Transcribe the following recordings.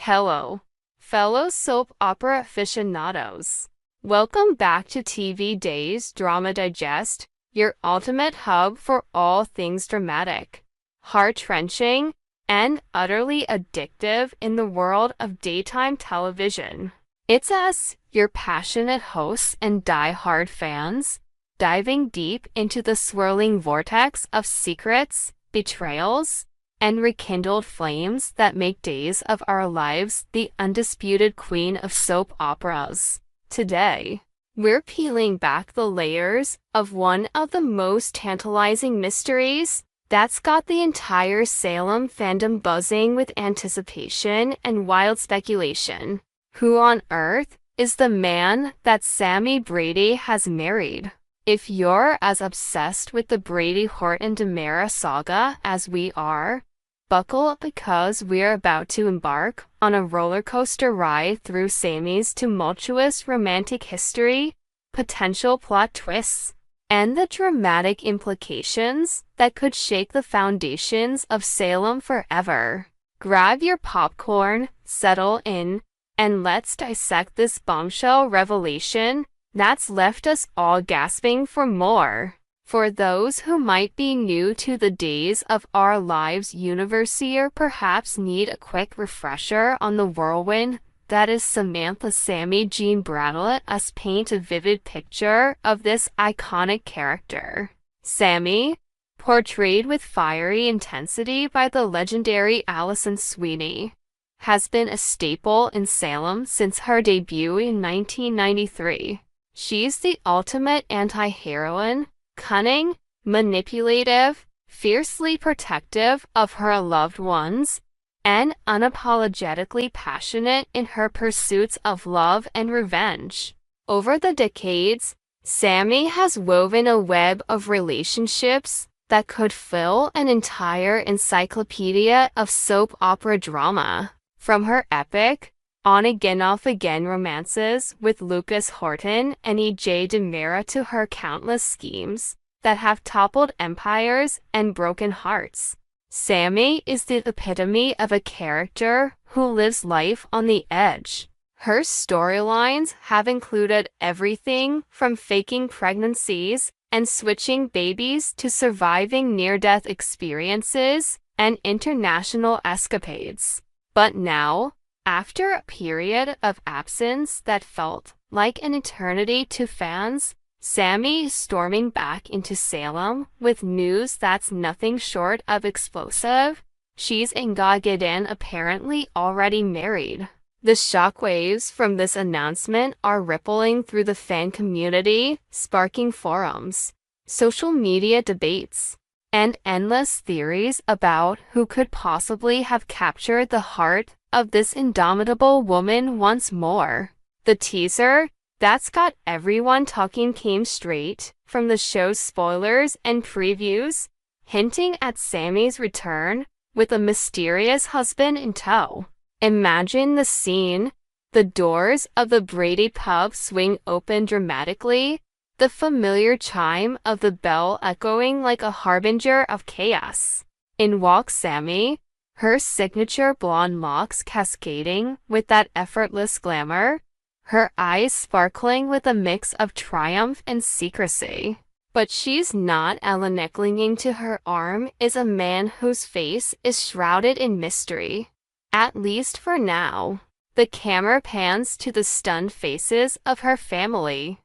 Hello, fellow soap opera aficionados. Welcome back to TV Days Drama Digest, your ultimate hub for all things dramatic, heart-wrenching, and utterly addictive in the world of daytime television. It's us, your passionate hosts and die-hard fans, diving deep into the swirling vortex of secrets, betrayals, and rekindled flames that make Days of Our Lives the undisputed queen of soap operas. Today, we're peeling back the layers of one of the most tantalizing mysteries that's got the entire Salem fandom buzzing with anticipation and wild speculation. Who on earth is the man that Sami Brady has married? If you're as obsessed with the Brady-Horton-DiMera saga as we are, buckle up because we're about to embark on a roller coaster ride through Sami's tumultuous romantic history, potential plot twists, and the dramatic implications that could shake the foundations of Salem forever. Grab your popcorn, settle in, and let's dissect this bombshell revelation that's left us all gasping for more. For those who might be new to the Days of Our Lives universe or perhaps need a quick refresher on the whirlwind that is Samantha Sami Jean Bradlett, us paint a vivid picture of this iconic character. Sami, portrayed with fiery intensity by the legendary Alison Sweeney, has been a staple in Salem since her debut in 1993. She's the ultimate anti-heroine, cunning, manipulative, fiercely protective of her loved ones, and unapologetically passionate in her pursuits of love and revenge. Over the decades, Sami has woven a web of relationships that could fill an entire encyclopedia of soap opera drama. From her epic, on-again off-again romances with Lucas Horton and E.J. DiMera to her countless schemes that have toppled empires and broken hearts, Sami is the epitome of a character who lives life on the edge. Her storylines have included everything from faking pregnancies and switching babies to surviving near-death experiences and international escapades. But now, after a period of absence that felt like an eternity to fans, Sami is storming back into Salem with news that's nothing short of explosive. She's engaged and apparently already married. The shockwaves from this announcement are rippling through the fan community, sparking forums, social media debates, and endless theories about who could possibly have captured the heart of this indomitable woman once more. The teaser that's got everyone talking came straight from the show's spoilers and previews, hinting at Sami's return with a mysterious husband in tow. Imagine the scene. The doors of the Brady pub swing open dramatically, the familiar chime of the bell echoing like a harbinger of chaos. In walks Sami, her signature blonde locks cascading with that effortless glamour, her eyes sparkling with a mix of triumph and secrecy. But she's not alone. Clinging to her arm is a man whose face is shrouded in mystery. At least for now. The camera pans to the stunned faces of her family.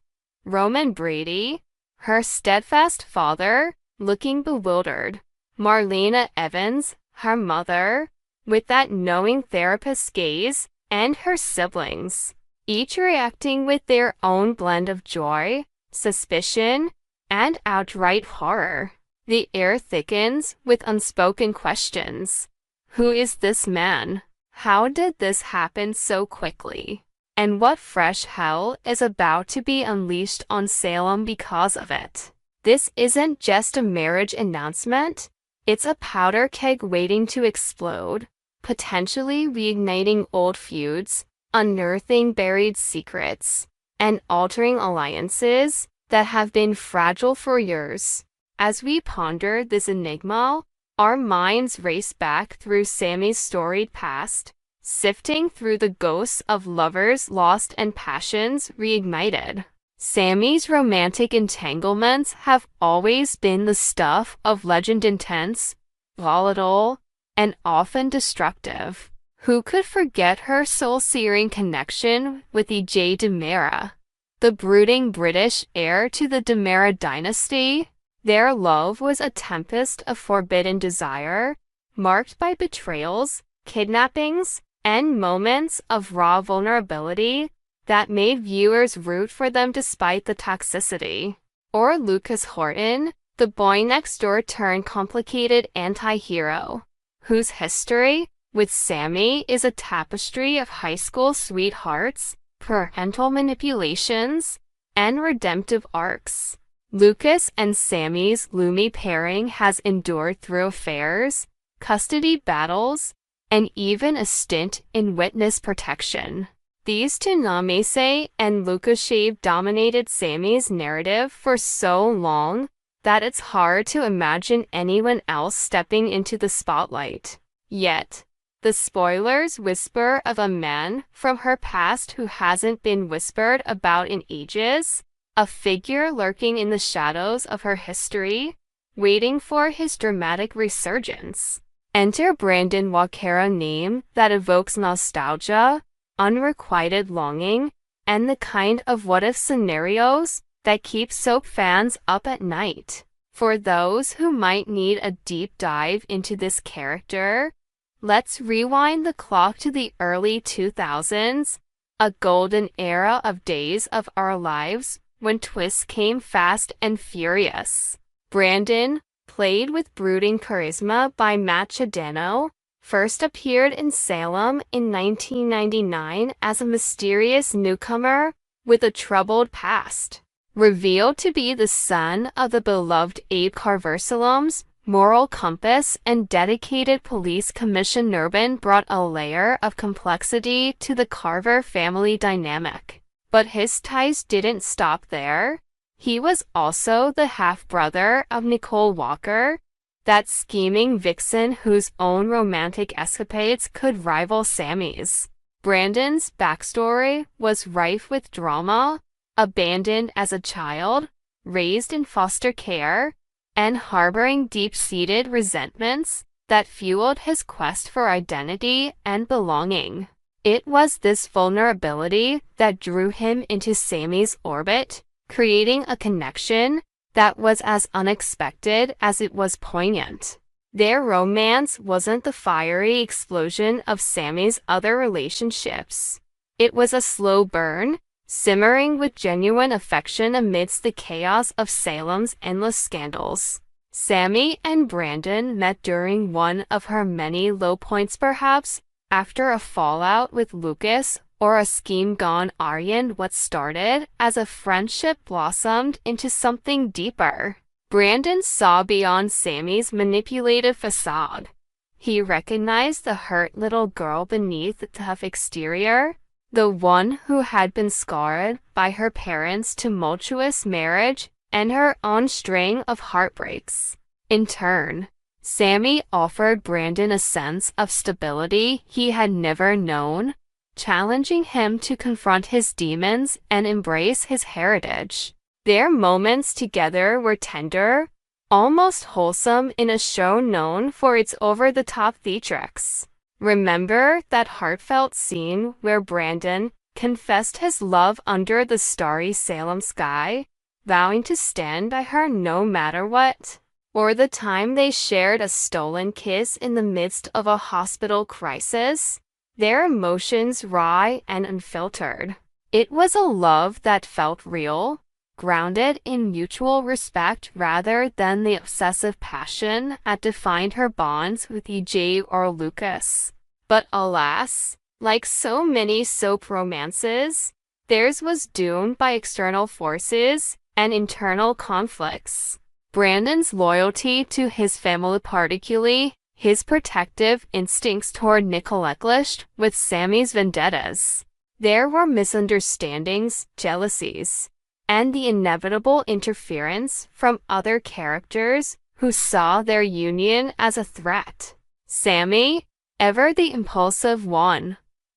Roman Brady, her steadfast father, looking bewildered. Marlena Evans, her mother, with that knowing therapist's gaze, and her siblings, each reacting with their own blend of joy, suspicion, and outright horror. The air thickens with unspoken questions. Who is this man? How did this happen so quickly? And what fresh hell is about to be unleashed on Salem because of it? This isn't just a marriage announcement. It's a powder keg waiting to explode, potentially reigniting old feuds, unearthing buried secrets, and altering alliances that have been fragile for years. As we ponder this enigma, our minds race back through Sami's storied past, sifting through the ghosts of lovers lost and passions reignited. Sami's romantic entanglements have always been the stuff of legend, intense, volatile, and often destructive. Who could forget her soul-searing connection with Ejai de Mera, the brooding British heir to the de Mera dynasty? Their love was a tempest of forbidden desire, marked by betrayals, kidnappings, and moments of raw vulnerability that made viewers root for them despite the toxicity. Or Lucas Horton, the boy next door turned complicated anti-hero, whose history with Sami is a tapestry of high school sweethearts, parental manipulations, and redemptive arcs. Lucas and Sami's Lumi pairing has endured through affairs, custody battles, and even a stint in witness protection. These two, Namese and Lukashev, dominated Sami's narrative for so long that it's hard to imagine anyone else stepping into the spotlight. Yet, the spoilers whisper of a man from her past who hasn't been whispered about in ages, a figure lurking in the shadows of her history, waiting for his dramatic resurgence. Enter Brandon Walkera, name that evokes nostalgia, unrequited longing, and the kind of what-if scenarios that keep soap fans up at night. For those who might need a deep dive into this character, let's rewind the clock to the early 2000s, a golden era of Days of Our Lives when twists came fast and furious. Brandon, played with brooding charisma by Matt Chidano, first appeared in Salem in 1999 as a mysterious newcomer with a troubled past. Revealed to be the son of the beloved Abe Carversalom's moral compass and dedicated police commission, Nurbin brought a layer of complexity to the Carver family dynamic. But his ties didn't stop there. He was also the half-brother of Nicole Walker, that scheming vixen whose own romantic escapades could rival Sami's. Brandon's backstory was rife with drama, abandoned as a child, raised in foster care, and harboring deep-seated resentments that fueled his quest for identity and belonging. It was this vulnerability that drew him into Sami's orbit, creating a connection that was as unexpected as it was poignant. Their romance wasn't the fiery explosion of Sami's other relationships. It was a slow burn, simmering with genuine affection amidst the chaos of Salem's endless scandals. Sami and Brandon met during one of her many low points, perhaps after a fallout with Lucas or a scheme gone awry, and what started as a friendship blossomed into something deeper. Brandon saw beyond Sami's manipulative facade. He recognized the hurt little girl beneath the tough exterior, the one who had been scarred by her parents' tumultuous marriage and her own string of heartbreaks. In turn, Sami offered Brandon a sense of stability he had never known, challenging him to confront his demons and embrace his heritage. Their moments together were tender, almost wholesome, in a show known for its over-the-top theatrics. Remember that heartfelt scene where Brandon confessed his love under the starry Salem sky, vowing to stand by her no matter what? Or the time they shared a stolen kiss in the midst of a hospital crisis? Their emotions raw and unfiltered. It was a love that felt real, grounded in mutual respect rather than the obsessive passion that defined her bonds with Ejai or Lucas. But alas, like so many soap romances, theirs was doomed by external forces and internal conflicts. Brandon's loyalty to his family, particularly his protective instincts toward Nicolette, clashed with Sami's vendettas. There were misunderstandings, jealousies, and the inevitable interference from other characters who saw their union as a threat. Sami, ever the impulsive one,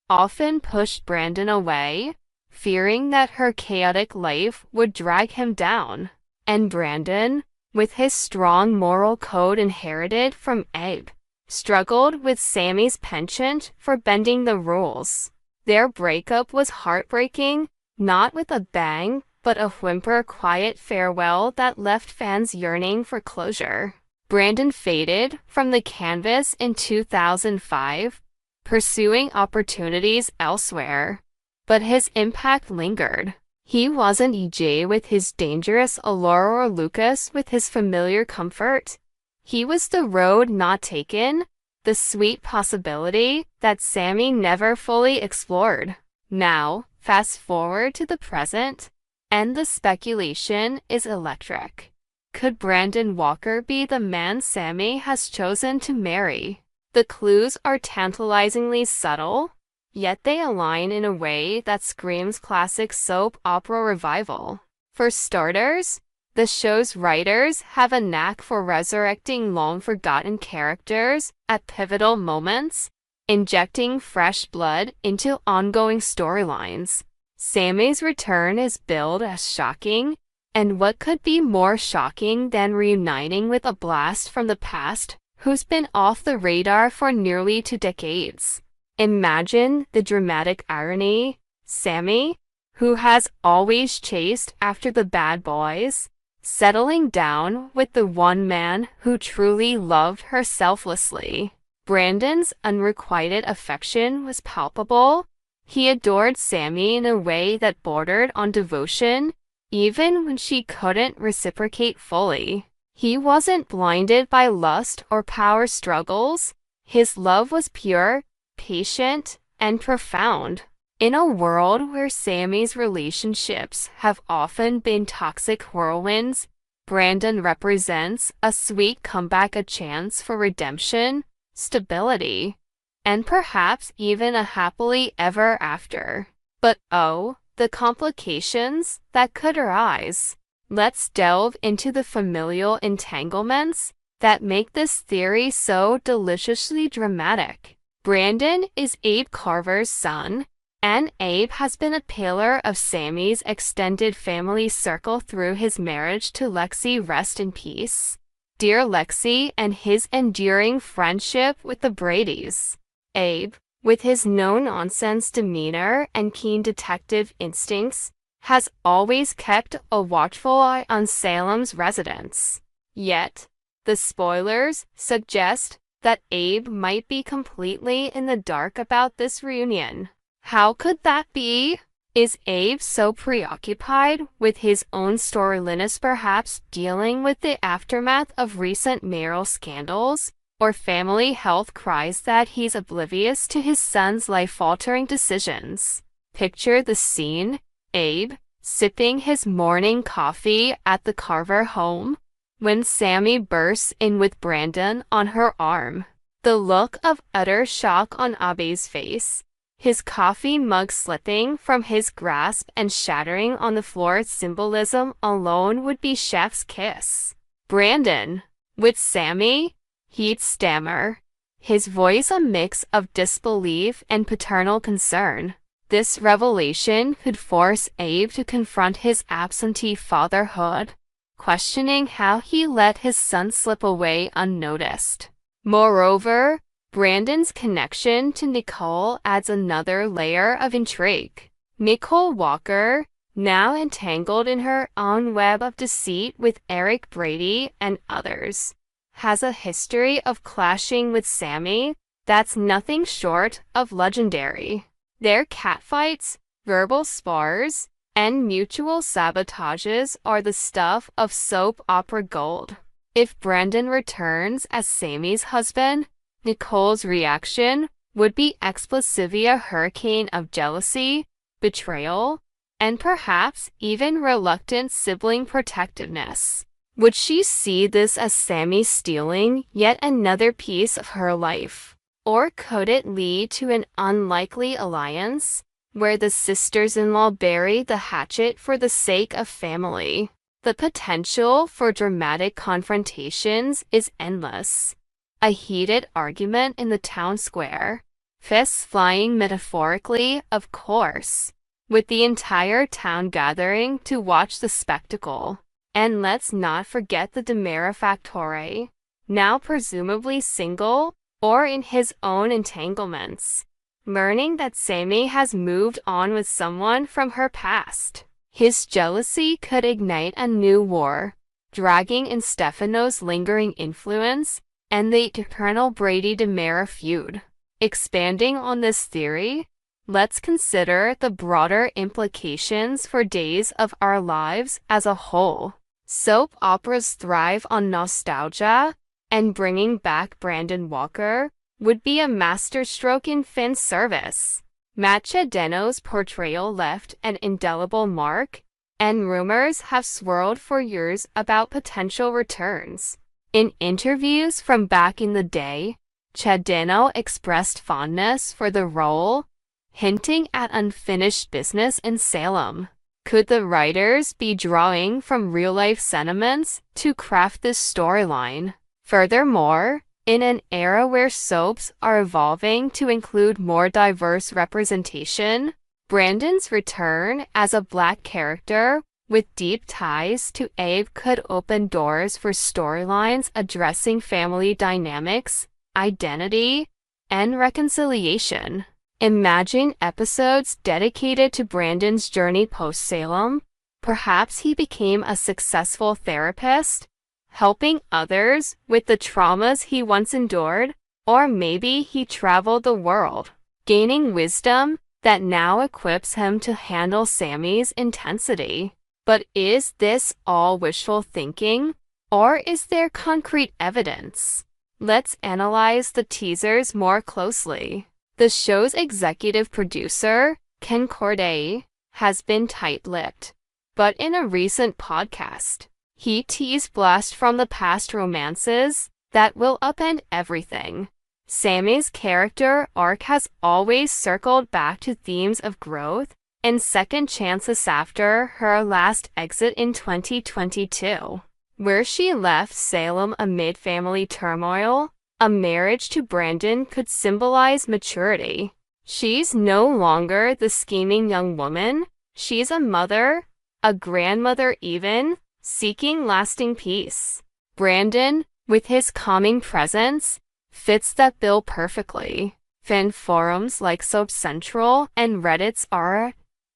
often pushed Brandon away, fearing that her chaotic life would drag him down. And Brandon, with his strong moral code inherited from Abe, struggled with Sami's penchant for bending the rules. Their breakup was heartbreaking, not with a bang, but a quiet farewell that left fans yearning for closure. Brandon faded from the canvas in 2005, pursuing opportunities elsewhere, but his impact lingered. He wasn't EJ with his dangerous allure or Lucas with his familiar comfort. He was the road not taken, the sweet possibility that Sami never fully explored. Now, fast forward to the present, and the speculation is electric. Could Brandon Walker be the man Sami has chosen to marry? The clues are tantalizingly subtle, yet they align in a way that screams classic soap opera revival. For starters, the show's writers have a knack for resurrecting long-forgotten characters at pivotal moments, injecting fresh blood into ongoing storylines. Sami's return is billed as shocking, and what could be more shocking than reuniting with a blast from the past who's been off the radar for nearly 2 decades? Imagine the dramatic irony. Sami, who has always chased after the bad boys, settling down with the one man who truly loved her selflessly. Brandon's unrequited affection was palpable. He adored Sami in a way that bordered on devotion, even when she couldn't reciprocate fully. He wasn't blinded by lust or power struggles. His love was pure, patient, and profound. In a world where Sami's relationships have often been toxic whirlwinds, Brandon represents a sweet comeback, a chance for redemption, stability, and perhaps even a happily ever after. But oh, the complications that could arise. Let's delve into the familial entanglements that make this theory so deliciously dramatic. Brandon is Abe Carver's son, and Abe has been a pillar of Sami's extended family circle through his marriage to Lexi, rest in peace. Dear Lexi, and his enduring friendship with the Bradys. Abe, with his no-nonsense demeanor and keen detective instincts, has always kept a watchful eye on Salem's residence. Yet, the spoilers suggest that Abe might be completely in the dark about this reunion. How could that be? Is Abe so preoccupied with his own storyliness, perhaps dealing with the aftermath of recent marital scandals or family health cries, that he's oblivious to his son's life-altering decisions? Picture the scene: Abe, sipping his morning coffee at the Carver home, when Sami bursts in with Brandon on her arm. The look of utter shock on Abe's face, his coffee mug slipping from his grasp and shattering on the floor. Symbolism alone would be chef's kiss. Brandon, with Sami, he'd stammer, his voice a mix of disbelief and paternal concern. This revelation could force Abe to confront his absentee fatherhood, questioning how he let his son slip away unnoticed. Moreover, Brandon's connection to Nicole adds another layer of intrigue. Nicole Walker, now entangled in her own web of deceit with Eric Brady and others, has a history of clashing with Sami that's nothing short of legendary. Their catfights, verbal spars, and mutual sabotages are the stuff of soap opera gold. If Brandon returns as Sami's husband, Nicole's reaction would be explosive, hurricane of jealousy, betrayal, and perhaps even reluctant sibling protectiveness. Would she see this as Sami stealing yet another piece of her life? Or could it lead to an unlikely alliance, where the sisters-in-law bury the hatchet for the sake of family? The potential for dramatic confrontations is endless. A heated argument in the town square. Fists flying metaphorically, of course, with the entire town gathering to watch the spectacle. And let's not forget the Demera Factore, now presumably single or in his own entanglements. Learning that Sami has moved on with someone from her past. His jealousy could ignite a new war, dragging in Stefano's lingering influence and the eternal Brady-Demera feud. Expanding on this theory, let's consider the broader implications for Days of Our Lives as a whole. Soap operas thrive on nostalgia, and bringing back Brandon Walker would be a masterstroke in fan service. Machadeno's portrayal left an indelible mark, and rumors have swirled for years about potential returns. In interviews from back in the day, Chadeno expressed fondness for the role, hinting at unfinished business in Salem. Could the writers be drawing from real-life sentiments to craft this storyline? Furthermore, in an era where soaps are evolving to include more diverse representation, Brandon's return as a Black character with deep ties to Abe could open doors for storylines addressing family dynamics, identity, and reconciliation. Imagine episodes dedicated to Brandon's journey post-Salem. Perhaps he became a successful therapist, helping others with the traumas he once endured, or maybe he traveled the world, gaining wisdom that now equips him to handle Sami's intensity. But is this all wishful thinking, or is there concrete evidence? Let's analyze the teasers more closely. The show's executive producer, Ken Corday, has been tight-lipped, but in a recent podcast, he teased blasts from the past romances that will upend everything. Sami's character arc has always circled back to themes of growth and second chances after her last exit in 2022, where she left Salem amid family turmoil. A marriage to Brandon could symbolize maturity. She's no longer the scheming young woman. She's a mother, a grandmother even, seeking lasting peace. Brandon, with his calming presence, fits that bill perfectly. Fan forums like Soap Central and Reddit's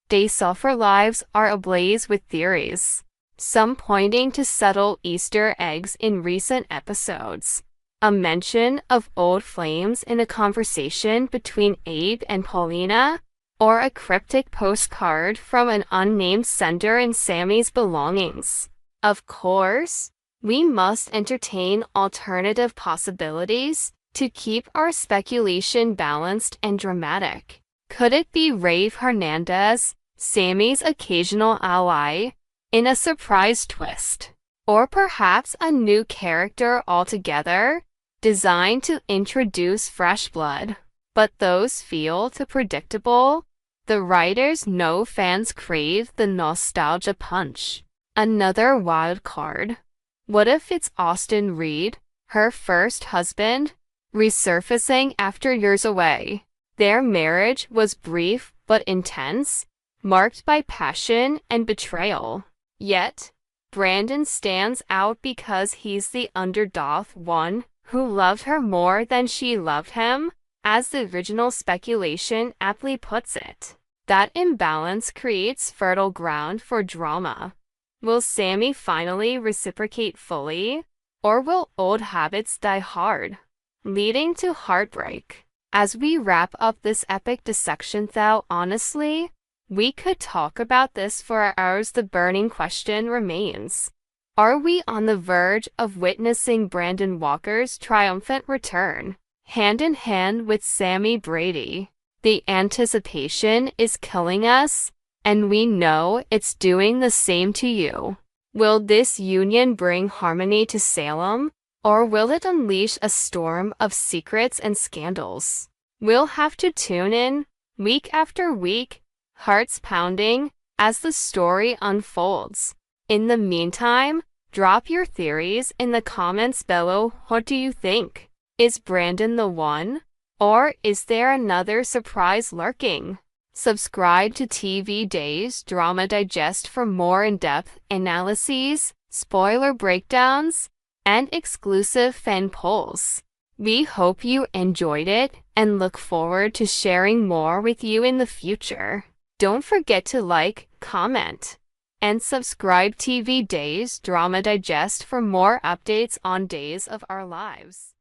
Days of Our Lives are ablaze with theories, some pointing to subtle Easter eggs in recent episodes. A mention of old flames in a conversation between Abe and Paulina, or a cryptic postcard from an unnamed sender in Sami's belongings. Of course, we must entertain alternative possibilities to keep our speculation balanced and dramatic. Could it be Rafe Hernandez, Sami's occasional ally, in a surprise twist? Or perhaps a new character altogether, designed to introduce fresh blood? But those feel too predictable. The writers know fans crave the nostalgia punch. Another wild card. What if it's Austin Reed, her first husband, resurfacing after years away? Their marriage was brief but intense, marked by passion and betrayal. Yet, Brandon stands out because he's the underdog one who loved her more than she loved him, as the original speculation aptly puts it. That imbalance creates fertile ground for drama. Will Sami finally reciprocate fully, or will old habits die hard, leading to heartbreak? As we wrap up this epic dissection, though, honestly, we could talk about this for hours. The burning question remains. Are we on the verge of witnessing Brandon Walker's triumphant return, hand in hand with Sami Brady? The anticipation is killing us, and we know it's doing the same to you. Will this union bring harmony to Salem, or will it unleash a storm of secrets and scandals? We'll have to tune in, week after week, hearts pounding, as the story unfolds. In the meantime, drop your theories in the comments below. What do you think? Is Brandon the one? Or is there another surprise lurking? Subscribe to TV Days Drama Digest for more in-depth analyses, spoiler breakdowns, and exclusive fan polls. We hope you enjoyed it and look forward to sharing more with you in the future. Don't forget to like, comment, and subscribe TV Days Drama Digest for more updates on days of our lives.